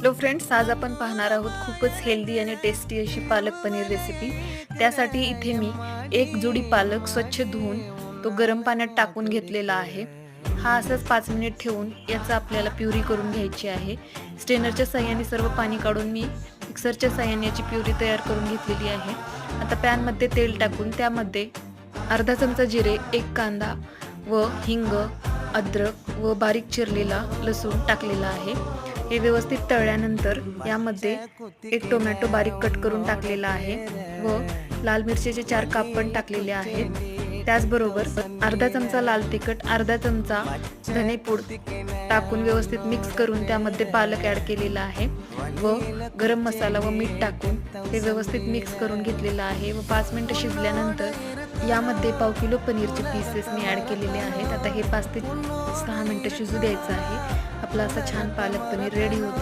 Hello friends, आज आपण पाहणार आहोत खूपच हेल्दी आणि टेस्टी अशी पालक पनीर रेसिपी। त्यासाठी इथे मी एक जुडी पालक स्वच्छ धुवून तो गरम पाण्यात टाकून घेतलेला आहे। हा असाच 5 मिनिट ठेवून याचा आपल्याला प्युरी करून घ्यायची आहे। स्ट्रेनरच्या साहाय्याने सर्व पाणी काढून मी मिक्सरच्या साहाय्याने याची प्युरी तयार करून घेतलेली आहे। आता पॅन मध्ये तेल टाकून त्यामध्ये अर्धा चमचा जिरे, एक कांदा व हिंग, अद्रक व बारीक चिरलेला लसूण टाकलेला आहे। हे व्यवस्थित तळल्यानंतर यामध्ये एक टोमॅटो बारीक कट करून टाकलेला आहे व लाल मिरचीचे 4 काप पण टाकलेले आहेत। त्याचबरोबर अर्धा चमचा लाल तिखट, अर्धा चमचा धनेपूड टाकून व्यवस्थित मिक्स करून त्यामध्ये पालक ॲड केलेला आहे व गरम मसाला व मीठ टाकून ते व्यवस्थित मिक्स करून घेतलेला आहे व 5 मिनिटे शिजल्यानंतर यामध्ये पाव किलो पनीरचे पीसेस मी ॲड केलेले आहेत। आता हे 5 ते 6 मिनिटे शिजू द्यायचं आहे। आपला असा छान पालक पनीर रेडी होतो।